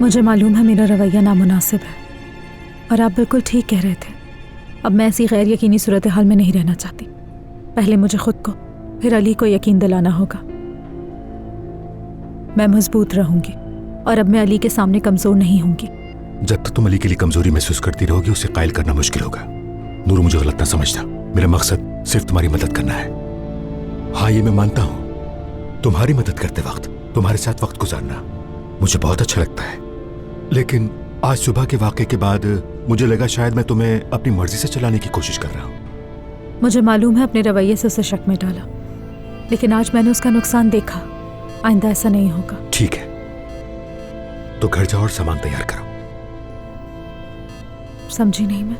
मुझे मालूम है मेरा रवैया नामुनासिब है और आप बिल्कुल ठीक कह रहे थे। अब मैं ऐसी गैर यकीनी सूरत हाल में नहीं रहना चाहती। पहले मुझे खुद को फिर अली को यकीन दिलाना होगा। मैं मजबूत रहूंगी और अब मैं अली के सामने कमजोर नहीं होंगी। जब तक तुम अली के लिए कमजोरी महसूस करती रहोगी उसे कायल करना मुश्किल होगा। नूर, मुझे गलत ना समझना, मेरा मकसद सिर्फ तुम्हारी मदद करना है। हाँ, ये मैं मानता हूं, तुम्हारी मदद करते वक्त तुम्हारे साथ वक्त गुजारना मुझे बहुत अच्छा लगता है, लेकिन आज सुबह के वाक़े के बाद मुझे लगा शायद मैं तुम्हें अपनी मर्जी से चलाने की कोशिश कर रहा हूं। मुझे मालूम है अपने रवैये से उसे शक में डाला, लेकिन आज मैंने उसका नुकसान देखा। आइंदा ऐसा नहीं होगा। ठीक है, तो घर जाओ और सामान तैयार करो। समझी नहीं मैं।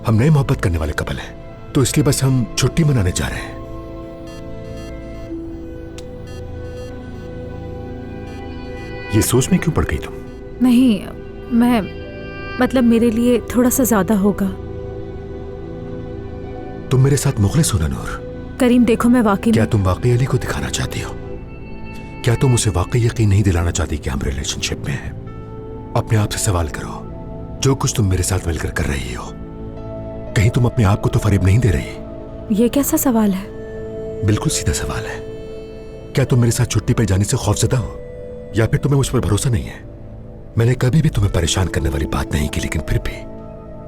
हम नए मोहब्बत करने वाले कपल हैं, तो इसलिए बस हम छुट्टी मनाने जा रहे हैं। ये सोच में क्यों पड़ गई तुम? नहीं, मैं मतलब मेरे लिए थोड़ा सा ज्यादा होगा। तुम मेरे साथ मुखलिस हो ना नूर? करीम देखो, मैं वाकई क्या तुम वाकई अली को दिखाना चाहती हो? क्या तुम उसे वाकई यकीन नहीं दिलाना चाहती कि हम रिलेशनशिप में हैं? अपने आप से सवाल करो, जो कुछ तुम मेरे साथ मिलकर कर रही हो, कहीं तुम अपने आप को तो फरेब नहीं दे रही? ये कैसा सवाल है? बिल्कुल सीधा सवाल है। क्या तुम मेरे साथ छुट्टी पर जाने से खौफजदा हो, या फिर तुम्हें मुझ पर भरोसा नहीं है? मैंने कभी भी तुम्हें परेशान करने वाली बात नहीं की, लेकिन फिर भी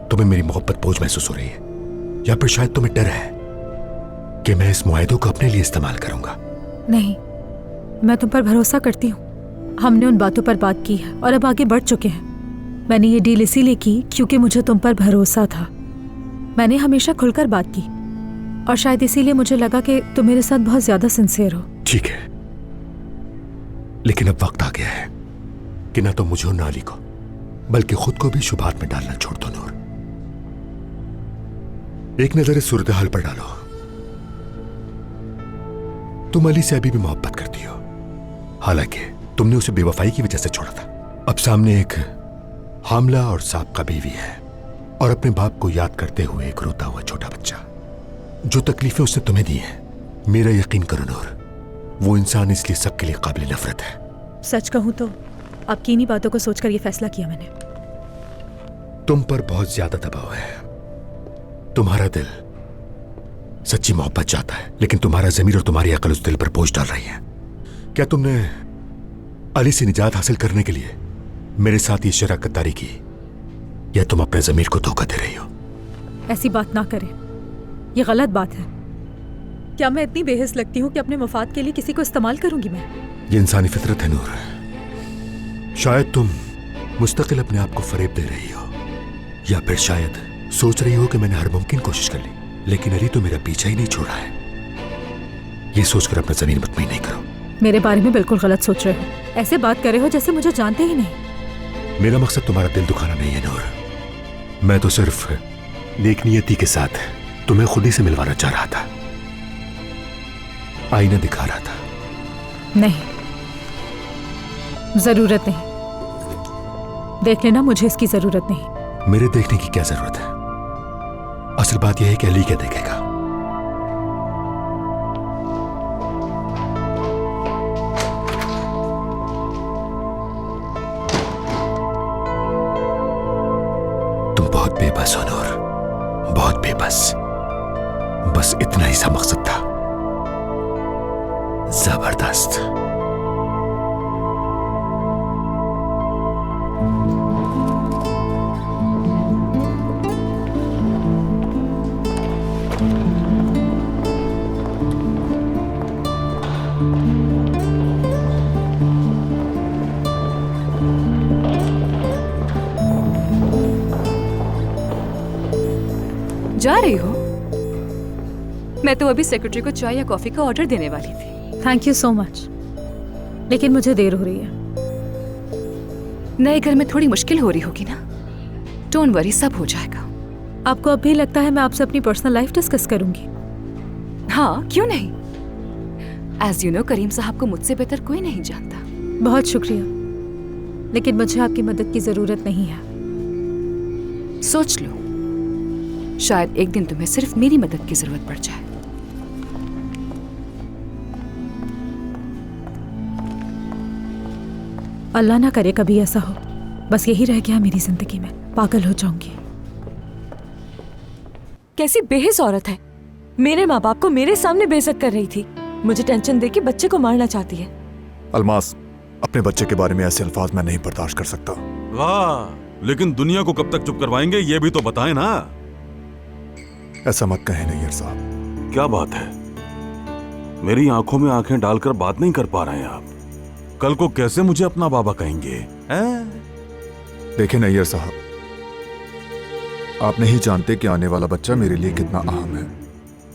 तुम्हें मेरी मोहब्बत बोझ महसूस हो रही है, या फिर शायद तुम्हें डर है कि मैं इस मुआहदे को अपने लिए इस्तेमाल करूंगा। नहीं, मैं तुम पर भरोसा करती हूँ। हमने उन बातों पर बात की है और अब आगे बढ़ चुके हैं। मैंने ये डील इसीलिए की क्योंकि मुझे तुम पर भरोसा था। मैंने हमेशा खुलकर बात की और शायद इसीलिए मुझे लगा कि तुम मेरे साथ बहुत ज्यादा सिंसियर हो। ठीक है, लेकिन अब वक्त आ गया है कि ना तो मुझे और ना अली को, बल्कि खुद को भी शुभात में डालना छोड़ दो नूर। एक नजर इस सूरत हाल पर डालो। तुम अली से अभी भी मोहब्बत करती हो, हालांकि तुमने उसे बेवफाई की वजह से छोड़ा था। अब सामने एक हामला और साबका बीवी है और अपने बाप को याद करते हुए एक रोता हुआ छोटा बच्चा। जो तकलीफें उसने तुम्हें दी हैं, मेरा यकीन करो नूर, वो इंसान इसलिए सबके लिए काबिल नफरत है। सच कहूं तो आपकी इन्हीं बातों को सोचकर ये फैसला किया मैंने। तुम पर बहुत ज्यादा दबाव है। तुम्हारा दिल सच्ची मोहब्बत चाहता है, लेकिन तुम्हारा ज़मीर और तुम्हारी अकल उस दिल पर बोझ डाल रही है। क्या तुमने अली से निजात हासिल करने के लिए मेरे साथ ये शराकतदारी की, या तुम अपने ज़मीर को धोखा दे रही हो? ऐसी बात ना करें, ये गलत बात है। क्या मैं इतनी बेहिस लगती हूँ कि अपने मफाद के लिए किसी को इस्तेमाल करूंगी मैं? ये इंसानी फितरत है नूर। शायद तुम मुस्तकिल अपने आप को फरेब दे रही हो, या फिर शायद सोच रही हो कि मैंने हर मुमकिन कोशिश कर ली, लेकिन अली तो मेरा पीछा ही नहीं छोड़ा है। ये सोचकर अपना ज़मीर मुतमईन नहीं करो। मेरे बारे में बिल्कुल गलत सोच रहे हो। ऐसे बात कर रहे हो जैसे मुझे जानते ही नहीं। मेरा मकसद तुम्हारा दिल दुखाना नहीं है नूर। मैं तो सिर्फ नेक नियति के साथ तुम्हें खुद ही से मिलवाना चाह रहा था, आईना दिखा रहा था। नहीं, जरूरत नहीं। देख लेना, मुझे इसकी जरूरत नहीं। मेरे देखने की क्या जरूरत है? असल बात यह है कि अली क्या देखेगा। तुम बहुत बेबस हो नूर, बहुत बेबस। बस इतना ही सा मकसद था। जबरदस्त। जा रही हो? मैं तो अभी सेक्रेटरी को चाय या कॉफी का ऑर्डर देने वाली थी। थैंक यू सो मच, लेकिन मुझे देर हो रही है। नए घर में थोड़ी मुश्किल हो रही होगी ना? डोंट वरी, सब हो जाएगा। आपको अब भी लगता है मैं आपसे अपनी पर्सनल लाइफ डिस्कस करूंगी? हाँ, क्यों नहीं। एज यू नो, करीम साहब को मुझसे बेहतर कोई नहीं जानता। बहुत शुक्रिया, लेकिन मुझे आपकी मदद की जरूरत नहीं है। सोच लो, शायद एक दिन तुम्हें सिर्फ मेरी मदद की जरूरत पड़ जाए। अल्लाह ना करे कभी ऐसा हो। बस यही रह गया मेरी जिंदगी में, पागल हो जाऊंगी। कैसी बेहिस औरत है, मेरे माँ बाप को मेरे सामने बेइज्जत कर रही थी, मुझे टेंशन देके बच्चे को मारना चाहती है। अलमास, अपने बच्चे के बारे में ऐसे अल्फाज मैं नहीं बर्दाश्त कर सकता। वाह, लेकिन दुनिया को कब तक चुप करवाएंगे ये भी तो बताएं ना। ऐसा मत कहें नैयर साहब। क्या बात है, मेरी आंखों में आंखें डालकर बात नहीं कर पा रहे हैं आप? कल को कैसे मुझे अपना बाबा कहेंगे हैं? देखें नैयर साहब, आप नहीं जानते कि आने वाला बच्चा मेरे लिए कितना अहम है।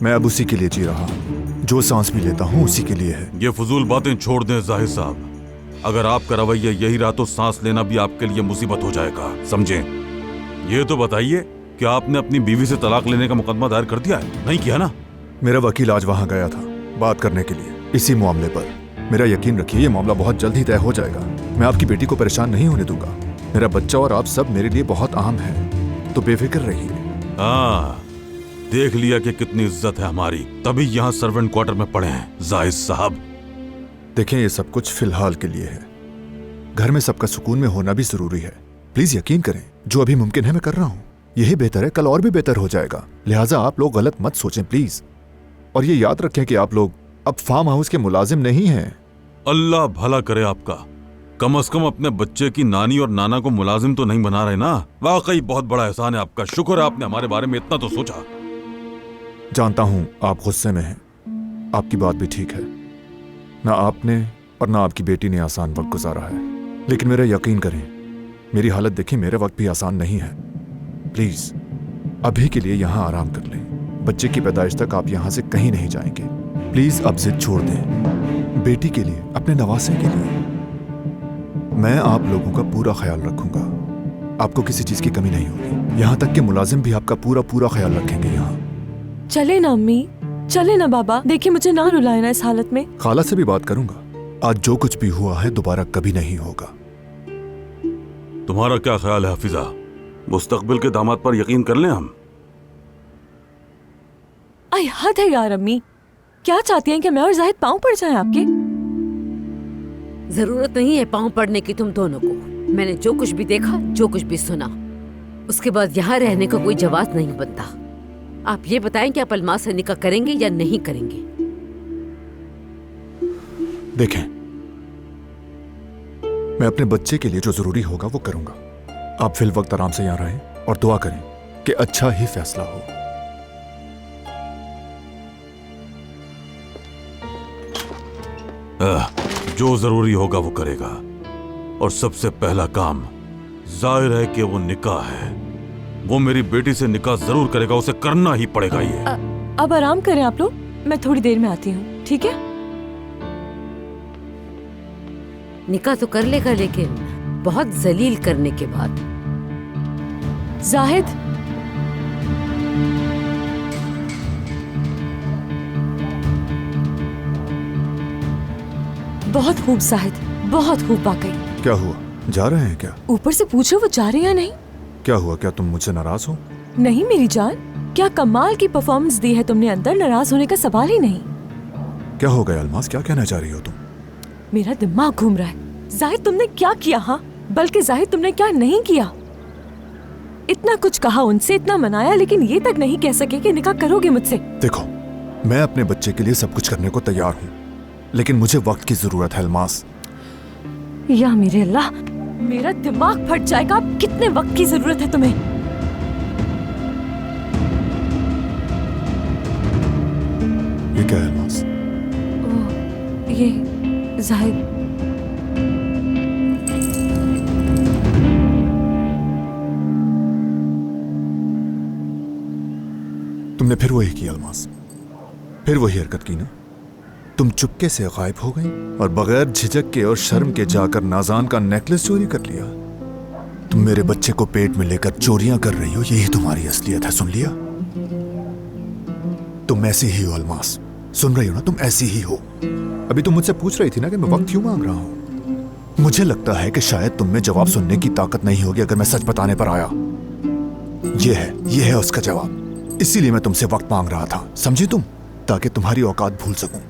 मैं अब उसी के लिए जी रहा हूं, जो सांस भी लेता हूं उसी के लिए है। ये फजूल बातें छोड़ दें जाहिद साहब। अगर आपका रवैया यही रहा तो सांस लेना भी आपके लिए मुसीबत हो जाएगा, समझें। ये तो बताइए कि आपने अपनी बीवी से तलाक लेने का मुकदमा दायर कर दिया है? नहीं किया ना? मेरा वकील आज वहां गया था बात करने के लिए इसी मामले पर। मेरा यकीन रखिए ये मामला बहुत जल्द ही तय हो जाएगा। मैं आपकी बेटी को परेशान नहीं होने दूंगा। मेरा बच्चा और आप सब मेरे लिए बहुत अहम है, तो बेफिक्र रहिए। हाँ, देख लिया कि कितनी इज्जत है हमारी, तभी यहाँ सर्वेंट क्वार्टर में पड़े हैं जाहिद साहब। देखें, ये सब कुछ फिलहाल के लिए है। घर में सबका सुकून में होना भी जरूरी है। प्लीज यकीन करें, जो अभी मुमकिन है मैं कर रहा हूँ। यही बेहतर है, कल और भी बेहतर हो जाएगा। लिहाजा आप लोग गलत मत सोचें प्लीज। और ये याद रखें कि आप लोग अब फार्म हाउस के मुलाजिम नहीं हैं। अल्लाह भला करे आपका। कम से कम अपने बच्चे की नानी और नाना को मुलाजिम तो नहीं बना रहे ना। वाकई बहुत बड़ा एहसान है आपका। शुक्र है आपने हमारे बारे में इतना तो सोचा। जानता हूं आप गुस्से में हैं, आपकी बात भी ठीक है। ना आपने और ना आपकी बेटी ने आसान वक्त गुजारा है, लेकिन मेरा यकीन करें, मेरी हालत देखें, मेरा वक्त भी आसान नहीं है। प्लीज अभी के लिए यहाँ आराम कर लें। बच्चे की पैदाइश तक आप यहाँ से कहीं नहीं जाएंगे। प्लीज अब जिद छोड़ दें, बेटी के लिए, अपने नवासे के लिए। मैं आप लोगों का पूरा ख्याल रखूंगा, आपको किसी चीज की कमी नहीं होगी। यहाँ तक कि मुलाजिम भी आपका पूरा पूरा ख्याल रखेंगे। यहाँ चले ना अम्मी, चले ना बाबा, देखिए मुझे ना रुलाए ना इस हालत में। खाला से भी बात करूंगा। आज जो कुछ भी हुआ है दोबारा कभी नहीं होगा। तुम्हारा क्या ख्याल है हफीजा? मुस्तकबिल के दामाद पर यकीन कर लें हम? आई हद है यार अम्मी, क्या चाहती हैं कि मैं और जाहिद पांव पड़ जाएं आपके? जरूरत नहीं है पांव पड़ने की तुम दोनों को। मैंने जो कुछ भी देखा, जो कुछ भी सुना, उसके बाद यहाँ रहने का कोई जवाब नहीं बनता। आप ये बताएं कि आप अलमास से निकाह करेंगे या नहीं करेंगे? देखें, मैं अपने बच्चे के लिए जो जरूरी होगा वो करूंगा। आप फिल वक्त आराम से यहाँ रहें और दुआ करें कि अच्छा ही फैसला हो। जो जरूरी होगा वो करेगा। और सबसे पहला काम जाहिर है कि वो निकाह है। वो मेरी बेटी से निकाह जरूर करेगा, उसे करना ही पड़ेगा ये। अब आराम करें आप लोग, मैं थोड़ी देर में आती हूँ, ठीक है? निकाह तो कर लेगा, लेकिन बहुत जलील करने के बाद। जाहिद, बहुत खूब जाहिद, बहुत खूब वाकई। क्या हुआ, जा रहे हैं क्या? ऊपर से पूछो वो जा रहे हैं या नहीं। क्या हुआ, क्या तुम मुझसे नाराज हो? नहीं मेरी जान, क्या कमाल की परफॉर्मेंस दी है तुमने, अंदर नाराज होने का सवाल ही नहीं। क्या हो गया अलमास, क्या कहना चाह रही हो तुम? मेरा दिमाग घूम रहा है। जाहिद तुमने क्या किया? हाँ, बल्कि जाहिद तुमने क्या नहीं किया। इतना कुछ कहा उनसे, इतना मनाया, लेकिन ये तक नहीं कह सके कि निकाह करोगे मुझसे। देखो, मैं अपने बच्चे के लिए सब कुछ करने को तैयार हूँ, लेकिन मुझे वक्त की जरूरत है अलमास। या मेरे अल्लाह, मेरा दिमाग फट जाएगा। अब कितने वक्त की जरूरत है तुम्हें? ये क्या है अलमास? ये जाहिद, तुमने फिर वही किया अलमास, फिर वही हरकत की ना। तुम चुपके से गायब हो गई और बगैर झिझक के और शर्म के जाकर नाजान का नेकलेस चोरी कर लिया। तुम मेरे बच्चे को पेट में लेकर चोरियां कर रही हो, यही तुम्हारी असलियत है। सुन लिया? तुम ऐसी ही हो अलमास, सुन रही हो ना, तुम ऐसी ही हो। अभी तुम मुझसे पूछ रही थी ना कि मैं वक्त क्यों मांग रहा हूं। मुझे लगता है कि शायद तुम में जवाब सुनने की ताकत नहीं होगी अगर मैं सच बताने पर आया। ये है उसका जवाब। इसीलिए मैं तुमसे वक्त मांग रहा था, समझी तुम, ताकि तुम्हारी औकात भूल सकूं।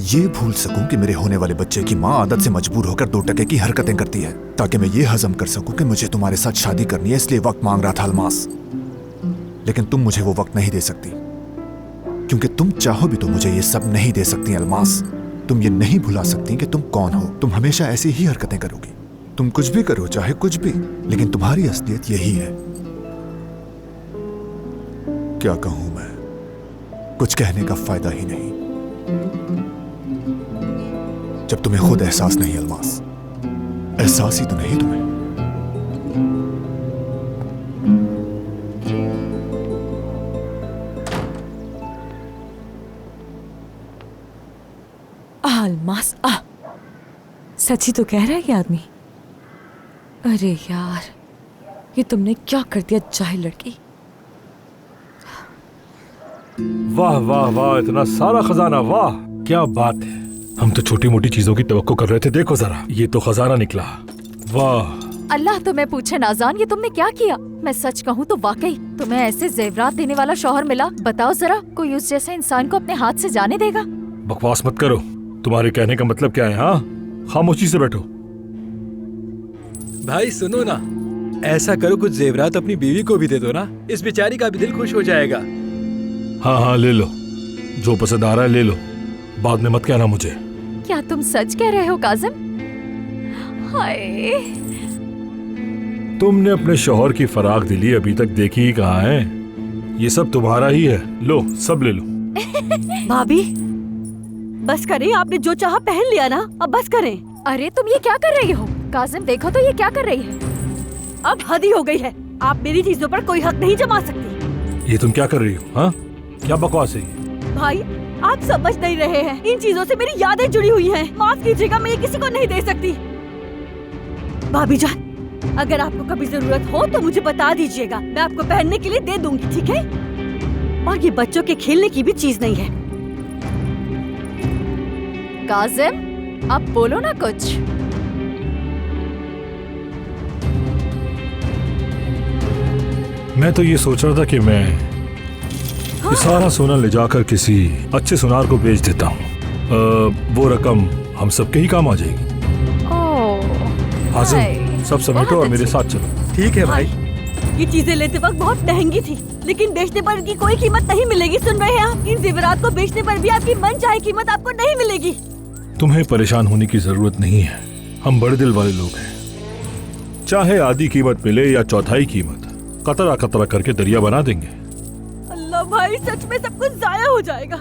ये भूल सकूं कि मेरे होने वाले बच्चे की माँ आदत से मजबूर होकर 2 टके की हरकतें करती है, ताकि मैं ये हजम कर सकूं कि मुझे तुम्हारे साथ शादी करनी है, इसलिए वक्त मांग रहा था अलमास। लेकिन तुम मुझे वो वक्त नहीं दे सकती, क्योंकि तुम चाहो भी तो मुझे ये सब नहीं दे सकती अलमास। तुम ये नहीं भुला सकती कि तुम कौन हो। तुम हमेशा ऐसी ही हरकतें करोगी, तुम कुछ भी करो, चाहे कुछ भी, लेकिन तुम्हारी असलियत यही है। क्या कहूं मैं, कुछ कहने का फायदा ही नहीं जब तुम्हें खुद एहसास नहीं। अलमास, एहसास ही तो नहीं तुम्हें। अलमास, सच ही तो कह रहा है ये आदमी। अरे यार, ये तुमने क्या कर दिया जाहिल लड़की। वाह वाह वाह, इतना सारा खजाना, वाह क्या बात है। हम तो छोटी मोटी चीजों की तवक्को कर रहे थे, देखो जरा ये तो खजाना निकला। वाह अल्लाह तुम्हें पूछे नाज़ान, ये तुमने क्या किया। मैं सच कहूँ तो वाकई तुम्हें ऐसे जेवरात देने वाला शौहर मिला। बताओ जरा, कोई उस जैसे इंसान को अपने हाथ से जाने देगा। बकवास मत करो, तुम्हारे कहने का मतलब क्या है? हाँ, खामोशी से बैठो। भाई सुनो ना, ऐसा करो कुछ जेवरात अपनी बीवी को भी दे दो ना, इस बेचारी का भी दिल खुश हो जाएगा। हाँ हाँ ले लो, जो पसंद आ रहा है ले लो, बाद में मत कहना मुझे। क्या तुम सच कह रहे हो काजिम? हाय, तुमने अपने शौहर की फराग दिली अभी तक देखी ही कहाँ है। ये सब तुम्हारा ही है, लो सब ले लो। भाभी बस करें, आपने जो चाहा पहन लिया ना, अब बस करें। अरे तुम ये क्या कर रही हो? काजिम देखो तो ये क्या कर रही है। अब हद ही हो गई है, आप मेरी चीजों पर कोई हक नहीं जमा सकती। ये तुम क्या कर रही हो? हाँ, क्या बकवास है ये? भाई आप समझ नहीं रहे हैं, इन चीजों से मेरी यादें जुड़ी हुई हैं। माफ कीजिएगा, मैं ये किसी को नहीं दे सकती। भाभी जान, अगर आपको कभी जरूरत हो तो मुझे बता दीजिएगा, मैं आपको पहनने के लिए दे दूंगी, ठीक है? और ये बच्चों के खेलने की भी चीज नहीं है। काजिम अब बोलो ना कुछ। मैं तो ये सोच रहा था कि मैं ये सारा सोना ले जाकर किसी अच्छे सुनार को बेच देता हूँ। वो रकम हम सबके ही काम आ जाएगी। हाजिम, सब समेटो और मेरे साथ चलो। ठीक है भाई। ये चीजें लेते वक्त बहुत महंगी थी, लेकिन बेचने पर इनकी कोई कीमत नहीं मिलेगी। सुन रहे हैं आप? इन जेवरात को बेचने पर भी आपकी मन चाहे कीमत आपको नहीं मिलेगी। तुम्हें परेशान होने की जरूरत नहीं है, हम बड़े दिल वाले लोग हैं। चाहे आधी कीमत मिले या चौथाई कीमत, कतरा कतरा करके दरिया बना देंगे। अल्लाह भाई, सच में सब कुछ जाया हो जाएगा।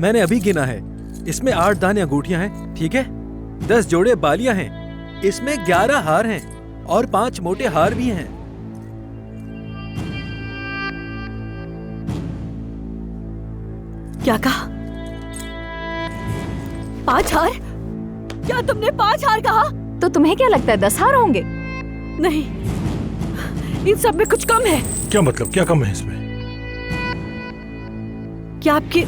मैंने अभी गिना है, इसमें 8 दाने अंगूठियां हैं, ठीक है? 10 जोड़े बालियां हैं, इसमें 11 हार हैं और 5 मोटे हार भी हैं। क्या कहा? 5 हार? क्या तुमने 5 हार कहा? तो तुम्हें क्या लगता है 10 हार होंगे? नहीं, इन सब में कुछ कम है। क्या मतलब, क्या कम है इसमें? क्या आपकी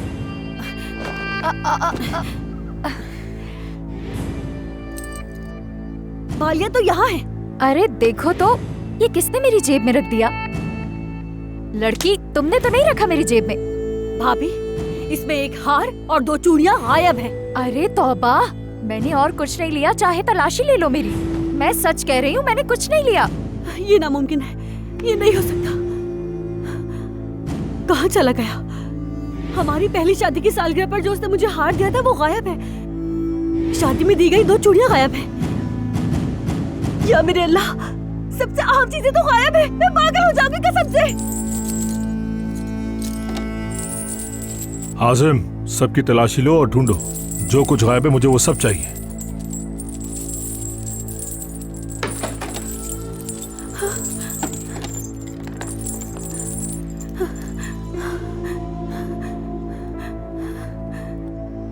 बालियां तो यहाँ है। अरे देखो तो, ये किसने मेरी जेब में रख दिया? लड़की, तुमने तो नहीं रखा मेरी जेब में। भाभी, इसमें 1 हार और 2 चूड़ियां गायब हैं। अरे तौबा, मैंने और कुछ नहीं लिया, चाहे तलाशी ले लो मेरी। मैं सच कह रही हूँ, मैंने कुछ नहीं लिया। ये नामुमकिन है, ये नहीं हो सकता। कहाँ चला गया? हमारी पहली शादी की सालगिरह पर जो उसने मुझे हार दिया था वो गायब है। शादी में दी गई 2 चूड़ियां गायब है। या मेरे अल्लाह, सबसे अहम चीजें तो गायब है। मैं पागल हो जाऊंगी कसम से। हाजिम, सबकी तलाशी लो और ढूंढो, जो कुछ गायब है मुझे वो सब चाहिए।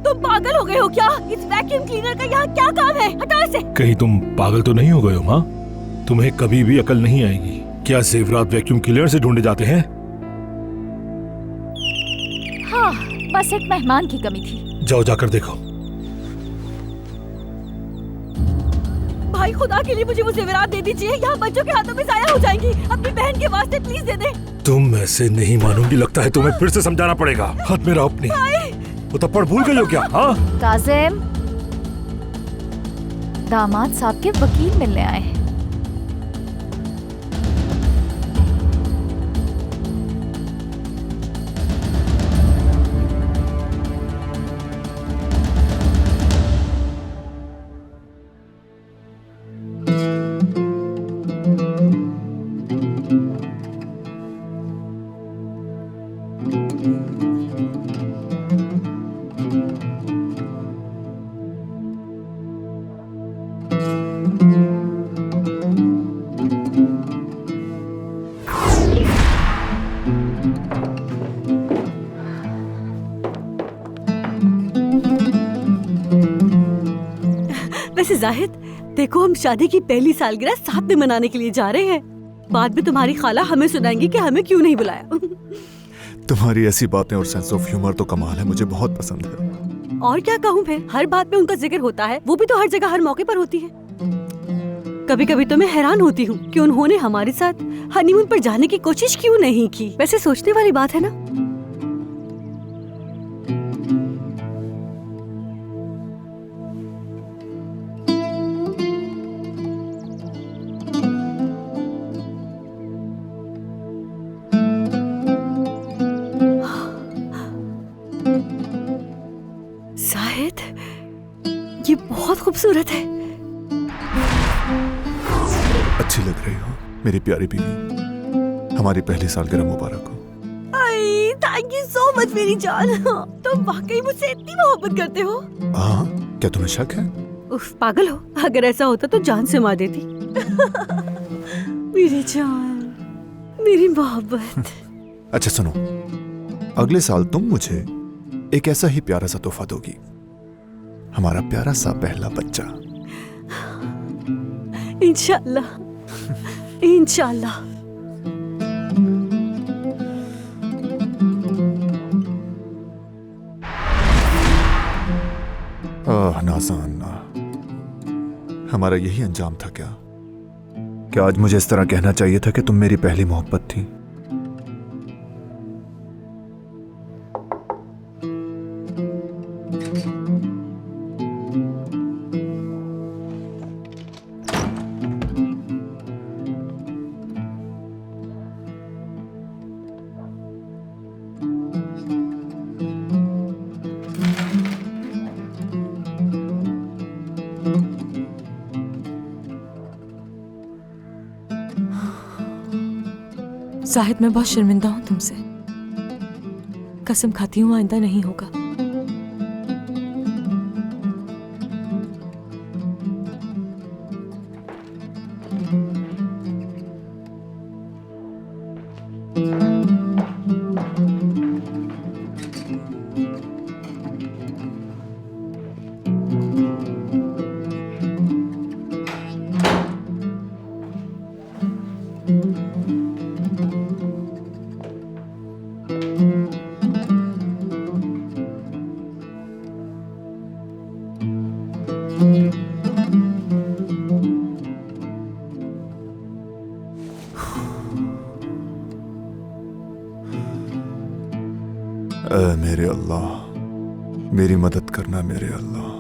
तुम पागल हो गए हो क्या? इस वैक्यूम क्लीनर का यहाँ क्या काम है? हटाओ इसे। कहीं तुम पागल तो नहीं हो गए हो माँ? तुम्हें कभी भी अकल नहीं आएगी। क्या जेवरात वैक्यूम क्लीनर से ढूंढे जाते हैं? हाँ, बस एक मेहमान की कमी थी। जाओ जाकर देखो। भाई खुदा के लिए मुझे वो जेवरात दे दीजिए, यहाँ बच्चों के हाथों में जाया हो जाएंगी। अपनी बहन के वास्ते प्लीज दे दे। तुम ऐसे नहीं मानूंगी, लगता है तुम्हें फिर से समझाना पड़ेगा। हाथ में रहो अपनी। वो थप्पड़ भूल गई हो क्या? हाँ, काजिम, दामाद साहब के वकील मिलने आए हैं। वैसे जाहिद, देखो हम शादी की पहली सालगिरह साथ में मनाने के लिए जा रहे हैं। बाद में तुम्हारी खाला हमें सुनाएंगी कि हमें क्यों नहीं बुलाया। तुम्हारी ऐसी बातें और सेंस ऑफ ह्यूमर तो कमाल है, मुझे बहुत पसंद है। और क्या कहूँ फिर, हर बात में उनका जिक्र होता है, वो भी तो हर जगह हर मौके पर होती है। कभी कभी तो मैं हैरान होती हूँ कि उन्होंने हमारे साथ हनीमून पर जाने की कोशिश क्यों नहीं की। वैसे सोचने वाली बात है ना। शायद ये बहुत खूबसूरत है। अच्छी लग रही हो मेरी प्यारी बीवी। हमारी पहली सालगिरह मुबारक हो। आई, थैंक यू सो मच मेरी जान। तुम वाकई मुझसे इतनी मोहब्बत करते हो। हाँ, क्या तुम्हें शक है? उफ, पागल हो। अगर ऐसा होता तो जान से मार देती। मेरी जान, मेरी मोहब्बत। अच्छा सुनो, अगले साल तुम मुझे एक ऐसा ही प्यारा सा तोहफा दोगी, हमारा प्यारा सा पहला बच्चा। इंशाल्लाह, इंशाल्लाह। नाज़ान, हमारा यही अंजाम था क्या? क्या आज मुझे इस तरह कहना चाहिए था कि तुम मेरी पहली मोहब्बत थी? जाहिद, मैं बहुत शर्मिंदा हूँ तुमसे। कसम खाती हूँ आइंदा नहीं होगा। मेरे अल्लाह, मेरी मदद करना मेरे अल्लाह।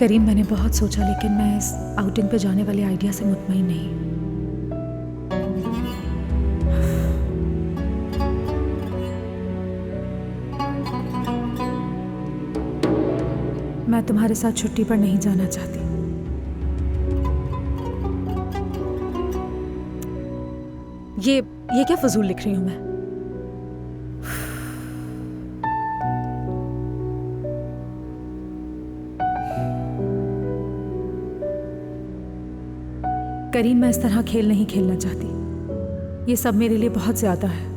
करीम, मैंने बहुत सोचा लेकिन मैं इस आउटिंग पे जाने वाले आइडिया से मुतमईन नहीं। मैं तुम्हारे साथ छुट्टी पर नहीं जाना चाहती। ये ये क्या फजूल लिख रही हूं मैं? करीम, मैं इस तरह खेल नहीं खेलना चाहती। ये सब मेरे लिए बहुत ज्यादा है।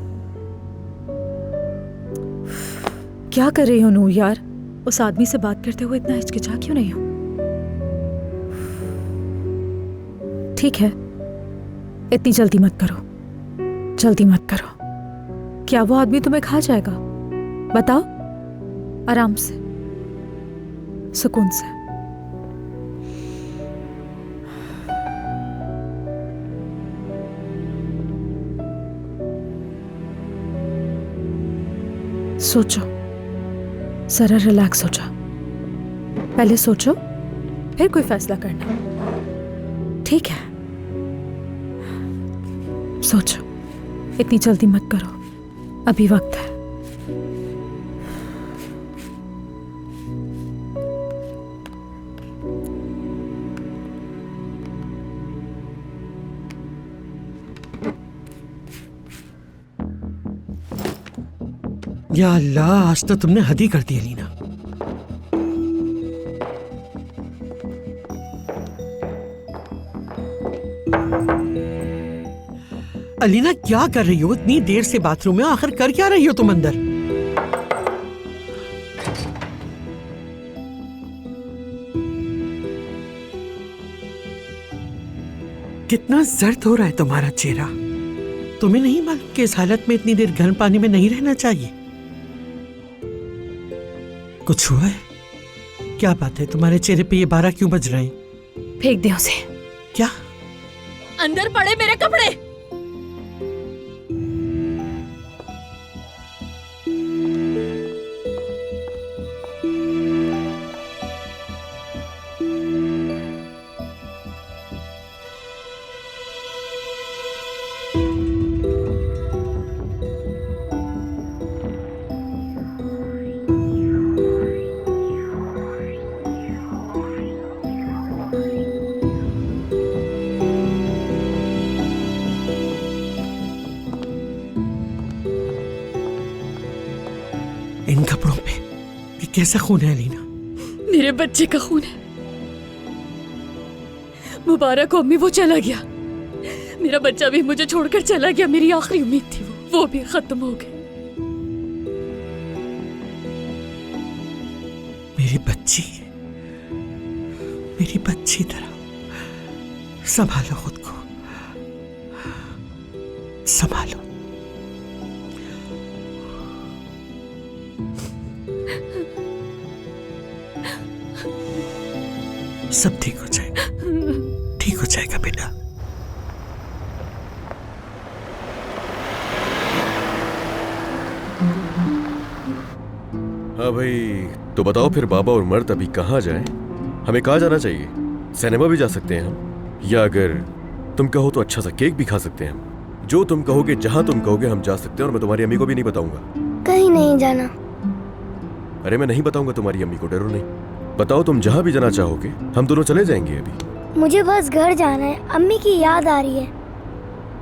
क्या कर रही हो नूर यार? उस आदमी से बात करते हुए इतना हिचकिचा क्यों नहीं हो? ठीक है, इतनी जल्दी मत करो, जल्दी मत करो। क्या वो आदमी तुम्हें खा जाएगा? बताओ, आराम से, सुकून से। सोचो, जरा रिलैक्स हो जाओ। पहले सोचो, फिर कोई फैसला करना, ठीक है? सोचो, इतनी जल्दी मत करो, अभी वक्त है। या अल्लाह, आज तो तुमने हद ही कर दी अलीना। अलीना, क्या कर रही हो? इतनी देर से बाथरूम में, आखिर कर क्या रही हो तुम अंदर? कितना जर्द हो रहा है तुम्हारा चेहरा। तुम्हें नहीं मालूम कि इस हालत में इतनी देर गर्म पानी में नहीं रहना चाहिए? कुछ हुआ है? क्या बात है, तुम्हारे चेहरे पे ये 12 क्यों बज रहे हैं? फेंक दे उसे। क्या? अंदर पड़े मेरे कपड़े। इन कपड़ों पे ये कैसा खून है अलीना? मेरे बच्चे का खून है। मुबारक हो अम्मी, वो चला गया। मेरा बच्चा भी मुझे छोड़कर चला गया। मेरी आखिरी उम्मीद थी वो भी खत्म हो गई। मेरी बच्ची तरह संभालो खुद को, संभालो। सब ठीक हो जाएगा, ठीक हो जाएगा बेटा। हाँ भाई, तो बताओ फिर बाबा और मर्द अभी कहाँ जाएं? हमें कहाँ जाना चाहिए? सिनेमा भी जा सकते हैं हम, या अगर तुम कहो तो अच्छा सा केक भी खा सकते हैं हम। जो तुम कहोगे, जहाँ तुम कहोगे हम जा सकते हैं, और मैं तुम्हारी अम्मी को भी नहीं बताऊंगा। कहीं नहीं जाना। अरे मैं नहीं बताऊंगा तुम्हारी अम्मी को, डरो नहीं। बताओ तुम जहाँ भी जाना चाहोगे, हम दोनों चले जाएंगे अभी। मुझे बस घर जाना है, अम्मी की याद आ रही है।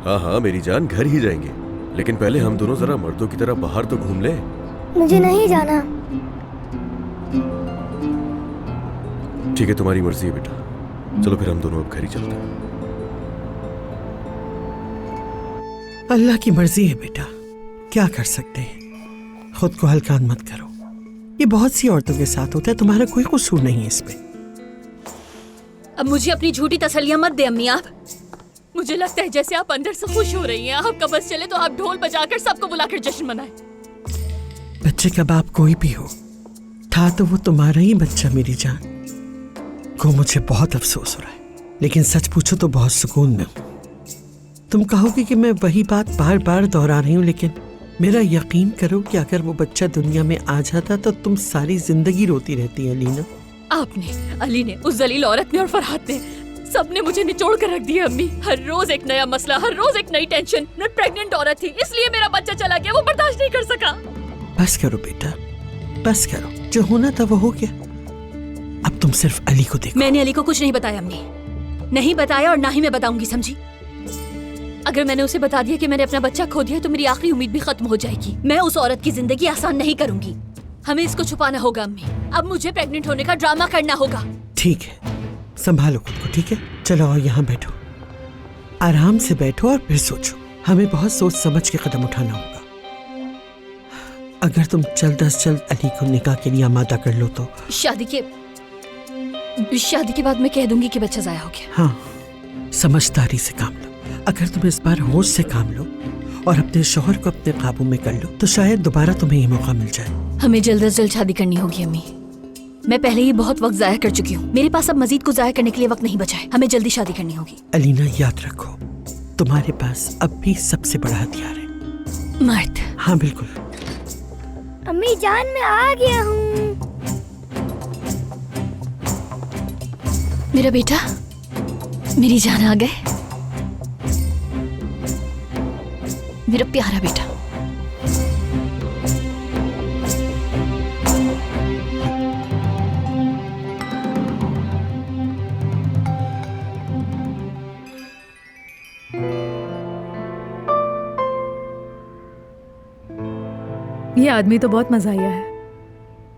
हाँ हाँ मेरी जान, घर ही जाएंगे, लेकिन पहले हम दोनों जरा मर्दों की तरह बाहर तो घूम लें। मुझे नहीं जाना। ठीक है, तुम्हारी मर्जी है बेटा। चलो फिर हम दोनों अब घर ही चलते हैं। अल्लाह की मर्जी है बेटा, क्या कर सकते हैं। खुद को हल्का मत करो, ये बहुत सी औरतों के साथ होता है, तुम्हारा कोई कसूर नहीं है इसमें। अब मुझे अपनी झूठी तसल्लियां मत दे अम्मी। आप, मुझे लगता है जैसे आप अंदर से खुश हो रही हैं। आपका बस चले तो आप ढोल बजाकर सबको बुलाकर जश्न मनाएं। बच्चे का बाप कोई भी हो, था तो वो तुम्हारा ही बच्चा मेरी जान। को मुझे बहुत अफसोस हो रहा है, लेकिन सच पूछो तो बहुत सुकून में हूं। तुम कहोगे कि मैं वही बात बार बार दोहरा रही हूं, लेकिन मेरा यकीन करो कि अगर वो बच्चा दुनिया में आ जाता तो तुम सारी जिंदगी रोती रहती अलीना। आपने, अली ने, उस जलील औरत ने और फरहाद ने, सबने मुझे निचोड़ कर रख दिया अम्मी। हर रोज एक नया मसला, हर रोज एक नई टेंशन। मैं प्रेग्नेंट औरत थी, इसलिए मेरा बच्चा चला गया। वो बर्दाश्त नहीं कर सका। बस करो बेटा, बस करो। जो होना था वो हो गया, अब तुम सिर्फ अली को देखो। मैंने अली को कुछ नहीं बताया अम्मी, नहीं बताया और ना ही मैं बताऊंगी, समझी? अगर मैंने उसे बता दिया कि मैंने अपना बच्चा खो दिया तो मेरी आखिरी उम्मीद भी खत्म हो जाएगी। मैं उस औरत की जिंदगी आसान नहीं करूंगी। हमें इसको छुपाना होगा अम्मी। अब मुझे प्रेग्नेंट होने का ड्रामा करना होगा। ठीक है, संभालो खुद को, ठीक है? चलो और यहाँ बैठो, आराम से बैठो और फिर सोचो। हमें बहुत सोच समझ के कदम उठाना होगा। अगर तुम जल्द से जल्द अली को निकाह के लिए आमादा कर लो तो शादी के बाद मैं कह दूंगी कि बच्चा जाया हो गया। हाँ, समझदारी से काम लो। अगर तुम इस बार होश से काम लो और अपने शौहर को अपने काबू में कर लो तो शायद दोबारा तुम्हें ये मौका मिल जाए। हमें जल्द से जल्द शादी करनी होगी अम्मी। मैं पहले ही बहुत वक्त जाया कर चुकी हूँ। मेरे पास अब मजीद कुछ जाया करने के लिए वक्त नहीं बचा है। हमें जल्दी शादी करनी होगी। अलीना, याद रखो तुम्हारे पास अब भी सबसे बड़ा हथियार है, मर्द। हाँ बिल्कुल। अम्मी जान, मैं आ गया हूँ। मेरा बेटा, मेरी जान आ गए। मेरा प्यारा बेटा। ये आदमी तो बहुत मज़ाहिया है,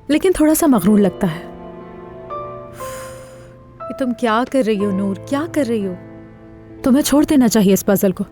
लेकिन थोड़ा सा मगरूर लगता है। ये तुम क्या कर रही हो नूर, क्या कर रही हो? तुम्हें छोड़ देना चाहिए इस पजल को।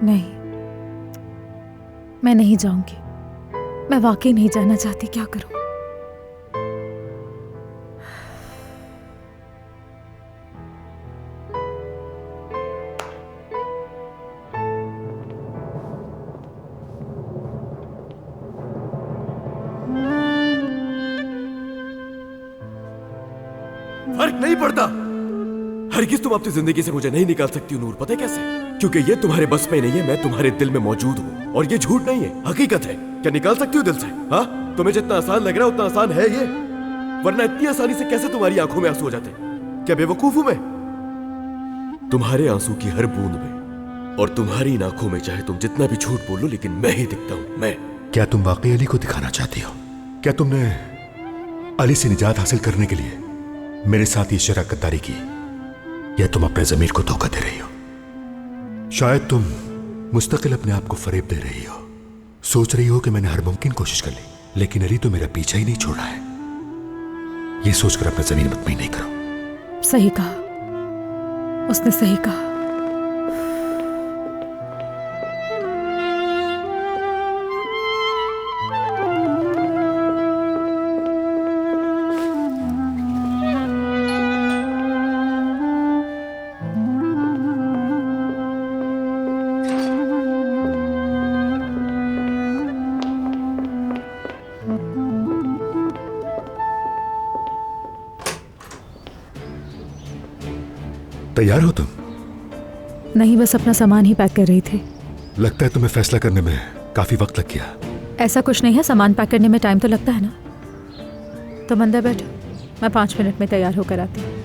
नहीं, मैं नहीं जाऊंगी। मैं वाकई नहीं जाना चाहती। क्या करूं? फर्क नहीं पड़ता। हरगिज़ तुम अपनी जिंदगी से मुझे नहीं निकाल सकती हो नूर। पता है कैसे? क्योंकि ये तुम्हारे बस में नहीं है। मैं तुम्हारे दिल में मौजूद हूँ और ये झूठ नहीं है, हकीकत है। क्या निकाल सकती हो दिल से? हाँ, तुम्हें जितना आसान लग रहा है उतना आसान है ये? वरना इतनी आसानी से कैसे तुम्हारी आंखों में आंसू हो जाते? क्या बेवकूफ हूं मैं? तुम्हारे आंसू की हर बूंद में और तुम्हारी इन आंखों में चाहे तुम जितना भी झूठ बोलो, लेकिन मैं ही दिखता हूं। मैं। क्या तुम वाकई अली को दिखाना चाहती हो? क्या तुमने अली से निजात हासिल करने के लिए मेरे साथ ये शराकत गद्दारी की, या तुम अपने ज़मीर को धोखा दे रही हो? शायद तुम मुस्तकिल अपने आप को फरेब दे रही हो। सोच रही हो कि मैंने हर मुमकिन कोशिश कर ली, लेकिन अली तो मेरा पीछा ही नहीं छोड़ा है। ये सोचकर अपना ज़मीर मुतमईन नहीं करो। सही कहा, उसने सही कहा। तैयार हो तुम? नहीं, बस अपना सामान ही पैक कर रही थी। लगता है तुम्हें फैसला करने में काफी वक्त लग गया। ऐसा कुछ नहीं है, सामान पैक करने में टाइम तो लगता है ना। तुम अंदर बैठो, मैं 5 मिनट में तैयार होकर आती हूँ।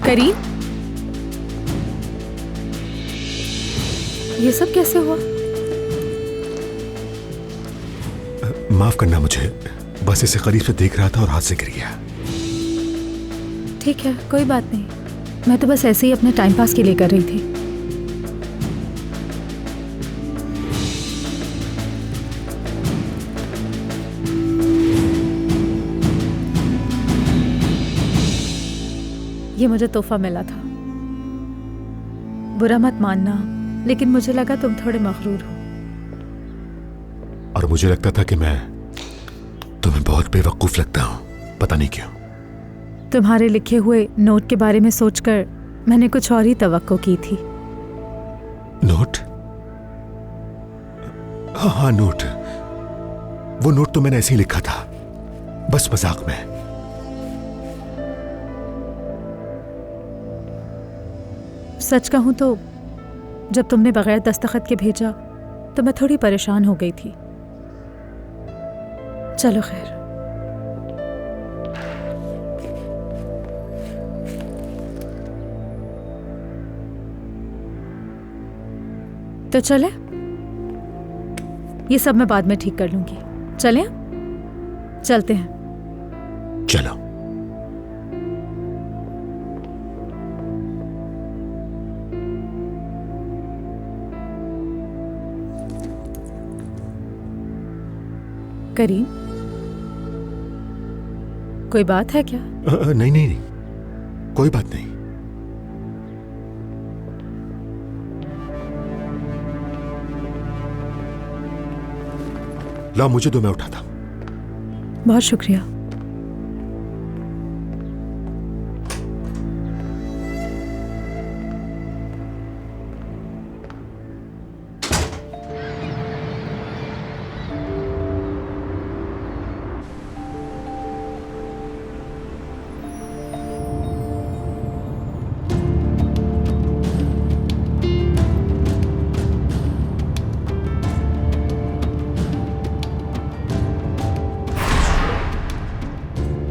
करीम, ये सब कैसे हुआ? माफ करना मुझे, बस इसे करीब से देख रहा था और हाथ से गिर गया। ठीक है, कोई बात नहीं। मैं तो बस ऐसे ही अपने टाइम पास के लिए कर रही थी। ये मुझे तोहफा मिला था। बुरा मत मानना, लेकिन मुझे लगा तुम थोड़े मगरूर हो। और मुझे लगता था कि मैं तुम्हें बहुत बेवकूफ लगता हूं, पता नहीं क्यों। तुम्हारे लिखे हुए नोट के बारे में सोचकर मैंने कुछ और ही तवक्को की थी। नोट? हाँ, नोट। वो नोट तो मैंने ऐसे ही लिखा था, बस मजाक में। सच कहूं तो जब तुमने बगैर दस्तखत के भेजा तो मैं थोड़ी परेशान हो गई थी। चलो खैर। तो चले? ये सब मैं बाद में ठीक कर लूंगी। चलें? चलते हैं। चलो। करीम, कोई बात है क्या? नहीं नहीं नहीं, कोई बात नहीं। लाओ मुझे दो, मैं उठाता हूं। बहुत शुक्रिया।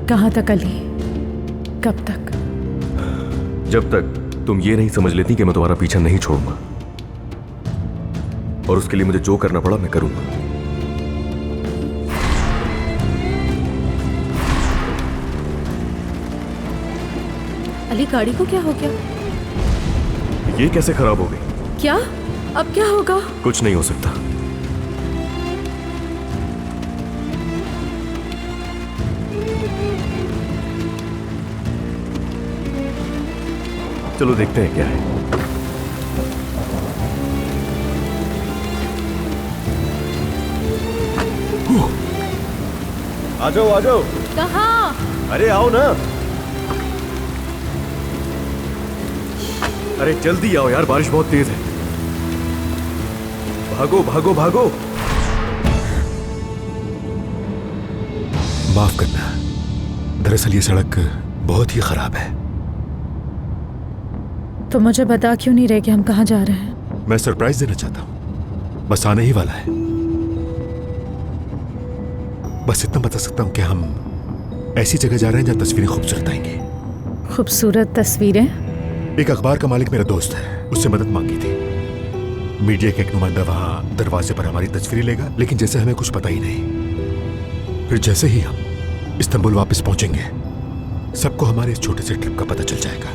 कहाँ तक अली? कब तक? जब तक तुम ये नहीं समझ लेती कि मैं तुम्हारा पीछा नहीं छोड़ूंगा, और उसके लिए मुझे जो करना पड़ा मैं करूंगा। अली, गाड़ी को क्या हो गया? ये कैसे खराब हो गई? क्या? अब क्या होगा? कुछ नहीं हो सकता। चलो देखते हैं क्या है। आ जाओ आ जाओ। कहाँ? अरे आओ ना। अरे जल्दी आओ यार, बारिश बहुत तेज है। भागो भागो भागो। माफ करना, दरअसल ये सड़क बहुत ही खराब है। तो मुझे बता क्यों नहीं रहे कि हम कहाँ जा रहे हैं? मैं सरप्राइज देना चाहता हूं, बस आने ही वाला है। बस इतना बता सकता हूं कि हम ऐसी जगह जा रहे हैं जहां तस्वीरें खूबसूरत आएंगी। खूबसूरत तस्वीरें? एक अखबार का मालिक मेरा दोस्त है, उससे मदद मांगी थी। मीडिया का एक नुमाइंदा वहां दरवाजे पर हमारी तस्वीरें लेगा, लेकिन जैसे हमें कुछ पता ही नहीं। फिर जैसे ही हम इस्तांबुल वापस पहुंचेंगे, सबको हमारे इस छोटे से ट्रिप का पता चल जाएगा।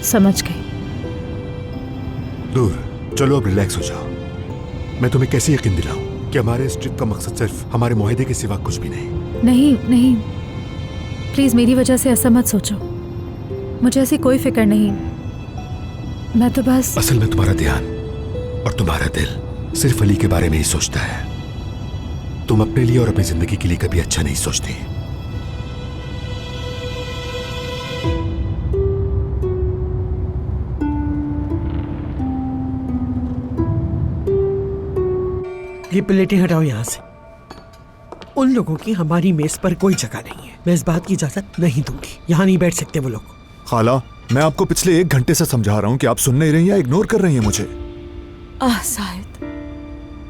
समझ गई। दूर चलो, अब रिलैक्स हो जाओ। मैं तुम्हें कैसे यकीन दिलाऊं कि हमारे इस ट्रिप का मकसद सिर्फ हमारे मुआहदे के सिवा कुछ भी नहीं। नहीं नहीं, प्लीज मेरी वजह से ऐसा मत सोचो। मुझे ऐसी कोई फिक्र नहीं। मैं तो बस असल में तुम्हारा ध्यान और तुम्हारा दिल सिर्फ अली के बारे में ही सोचता है। तुम अपने लिए और अपनी जिंदगी के लिए कभी अच्छा नहीं सोचती। ये प्लेटें हटाओ यहाँ से। उन लोगों की हमारी मेज पर कोई जगह नहीं है। मैं इस बात की इजाजत नहीं दूंगी। यहाँ नहीं बैठ सकते वो लोग। खाला, मैं आपको पिछले 1 घंटे से समझा रहा हूँ कि आप सुन नहीं रही या इग्नोर कर रही हैं मुझे। शायद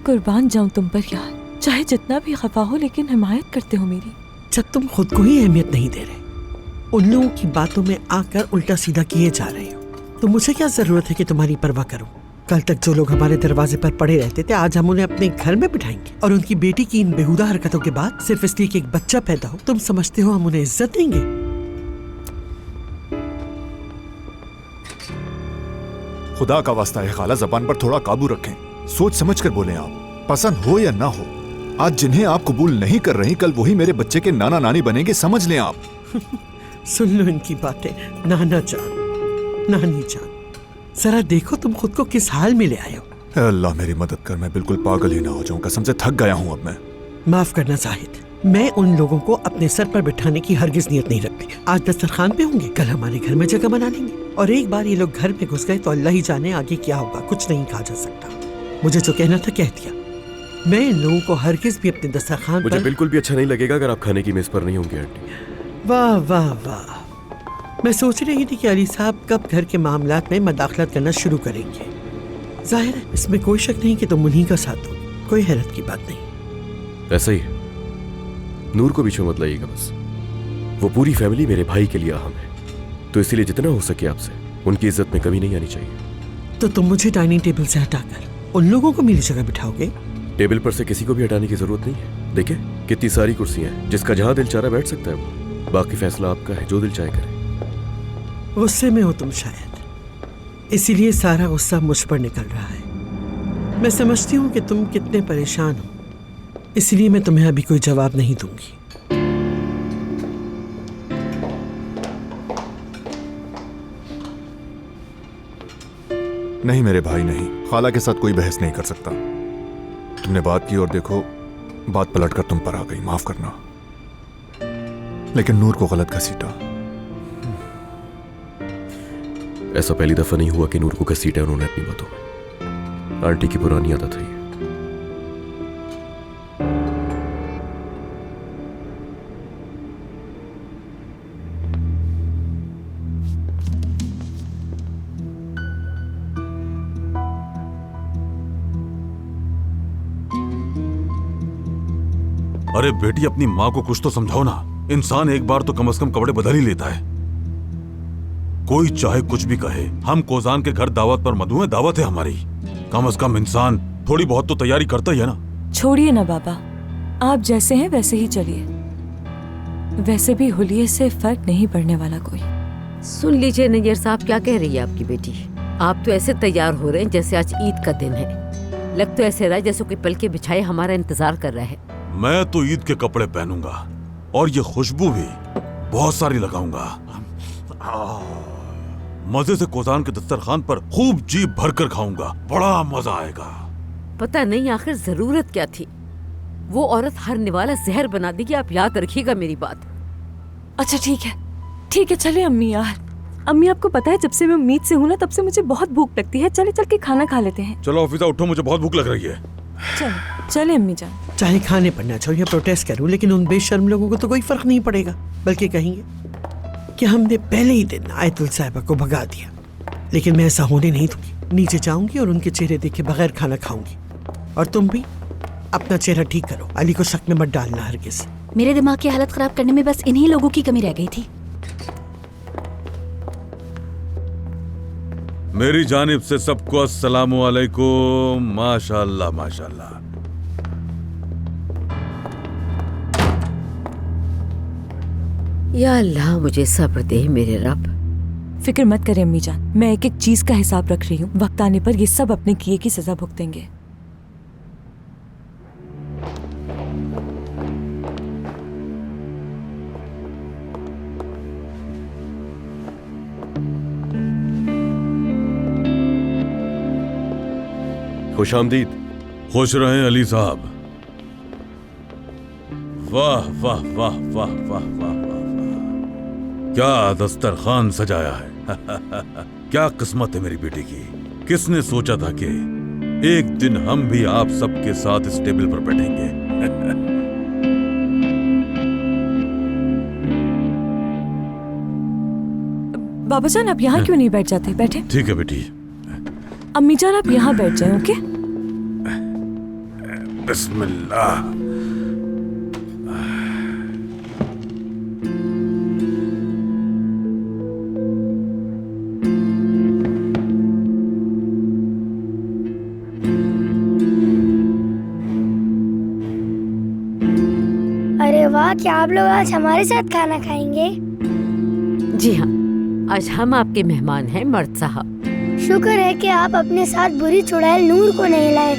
कुर्बान जाऊं तुम पर यार। चाहे जितना भी खफा हो, लेकिन हिमायत करते हो मेरी। जब तुम खुद को ही अहमियत नहीं दे रहे उन लोगों की बातों में आकर उल्टा सीधा किए जा रहे हो। तो मुझे क्या जरूरत है कि तुम्हारी परवाह करूं? कल तक जो लोग हमारे दरवाजे पर पड़े रहते थे, आज हम उन्हें अपने घर में बिठाएंगे। और उनकी बेटी की इन बेहुदा हरकतों के बाद सिर्फ इसलिए कि एक बच्चा पैदा हो, तुम समझते हो हम उन्हें इज्जत देंगे? खुदा का वास्ता है खाला, जबान पर थोड़ा काबू रखें। सोच समझ कर बोलें आप, पसंद हो या ना हो। आज जिन्हें आप कबूल नहीं कर रही, कल वही मेरे बच्चे के नाना नानी बनेंगे, समझ लें आप। सुन लो इनकी बातें। नाना जान, नानी जान, जरा देखो तुम खुद को किस हाल में ले आए हो। अल्लाह मेरी मदद कर, मैं बिल्कुल पागल ही ना हो जाऊं। कसम से थक गया हूं अब मैं। माफ करना जाहिद, मैं उन लोगों को अपने सर पर बिठाने की हरगिज नियत नहीं रखती। आज दस्तरखान पे होंगे, कल हमारे घर में जगह बना लेंगे। और एक बार ये लोग घर में घुस गए तो अल्लाह ही जाने आगे क्या होगा, कुछ नहीं कहा जा सकता। मुझे जो कहना था कह दिया। मैं इन लोगों को हरगिज भी अपने दस्तरखान मुझे पर। बिल्कुल भी अच्छा नहीं लगेगा अगर आप खाने की मेज पर नहीं होंगे आंटी। वाह वाह वाह, मैं सोच रही थी कि अली साहब कब घर के मामलात में मदाखलत करना शुरू करेंगे। जाहिर है इसमें कोई शक नहीं कि तुम उन्हीं का साथ हो, कोई हैरत की बात नहीं। ऐसा ही है, नूर को बीच में मत लाइएगा बस। वो पूरी फैमिली मेरे भाई के लिए अहम है, तो इसीलिए जितना हो सके आपसे उनकी इज्जत में कमी नहीं आनी चाहिए। तो तुम मुझे डाइनिंग टेबल से हटाकर उन लोगों को मेरी जगह बिठाओगे? टेबल पर से किसी को भी हटाने की जरूरत नहीं है। देखिए कितनी सारी कुर्सियां हैं, जिसका जहां दिल चाह रहा बैठ सकता है वो। बाकी फैसला आपका है, जो दिल चाहे करे। गुस्से में हो तुम शायद, इसीलिए सारा गुस्सा मुझ पर निकल रहा है। मैं समझती हूँ कि तुम कितने परेशान हो, इसलिए मैं तुम्हें अभी कोई जवाब नहीं दूंगी। नहीं मेरे भाई नहीं, खाला के साथ कोई बहस नहीं कर सकता। तुमने बात की और देखो बात पलट कर तुम पर आ गई, माफ करना। लेकिन नूर को गलत घसीटा। ऐसा पहली दफा नहीं हुआ कि नूर को घसीटा उन्होंने अपनी बातों में। आंटी की पुरानी आदत है ये। अरे बेटी, अपनी माँ को कुछ तो समझाओ ना। इंसान एक बार तो कम से कम कपड़े बदल ही लेता है। कोई चाहे कुछ भी कहे, हम कोजान के घर दावत पर मधु में दावत है हमारी। कम से कम इंसान थोड़ी बहुत तो तैयारी करता ही है ना। छोड़िए ना बाबा, आप जैसे हैं वैसे ही चलिए। वैसे भी हुलिये से फर्क नहीं पड़ने वाला कोई। सुन लीजिए नैयर साहब, क्या कह रही है आपकी बेटी। आप तो ऐसे तैयार हो रहे हैं जैसे आज ईद का दिन है। लग तो ऐसे रहा है जैसे कोई पल के बिछाए हमारा इंतजार कर रहा है। मैं तो ईद के कपड़े पहनूंगा और ये खुशबू भी बहुत सारी लगाऊंगा। मजे से कोजान के दस्तरखान पर खूब जी भर कर खाऊंगा, बड़ा मजा आएगा। पता नहीं आखिर जरूरत क्या थी। वो औरत हरने वाला जहर बना देगी, आप याद रखिएगा मेरी बात। अच्छा ठीक है चले अम्मी। यार अम्मी, आपको पता है जब से मैं उम्मीद से हूँ ना, तब से मुझे बहुत भूख लगती है। चल के खाना खा लेते हैं। चलो ऑफिसा उठो, मुझे बहुत भूख लग रही है। चले अम्मी जान। चाहे खाने पर ना चाहो या प्रोटेस्ट करूं, लेकिन उन बेशर्म लोगों को तो कोई फर्क नहीं पड़ेगा। बल्कि कहेंगे कि हमने पहले ही दिन आयतुल साहिबा को भगा दिया। लेकिन मैं ऐसा होने नहीं दूंगी। नीचे जाऊंगी और उनके चेहरे देखे बगैर खाना खाऊंगी। और तुम भी अपना चेहरा ठीक करो, अली को शक में मत डालना हरगिज़। मेरे दिमाग की हालत खराब करने में बस इन्हीं लोगों की कमी रह गई थी। मेरी जानिब से सबको अस्सलामु अलैकुम। माशाल्लाह माशाल्लाह। या अल्लाह, मुझे सब्र दे मेरे रब। फिक्र मत करें अम्मी जान, मैं एक एक चीज का हिसाब रख रही हूँ। वक्त आने पर ये सब अपने किए की सजा भुगतेंगे। खुशामदीद। खुश रहें अली साहब। वाह वाह वाह वाह वाह वाह वाह, क्या दस्तरखान सजाया है। क्या किस्मत है मेरी बेटी की। किसने सोचा था कि एक दिन हम भी आप सबके साथ इस टेबल पर बैठेंगे। बाबा जान, आप यहाँ क्यों नहीं बैठ जाते? बैठे। ठीक है बेटी। अम्मी जान, आप यहाँ बैठ जाएं, ओके? क्या आप लोग आज हमारे साथ खाना खाएंगे? जी हाँ, आज हम आपके मेहमान हैं मर्द साहब। शुक्र है कि आप अपने साथ बुरी चुड़ैल नूर को नहीं लाए,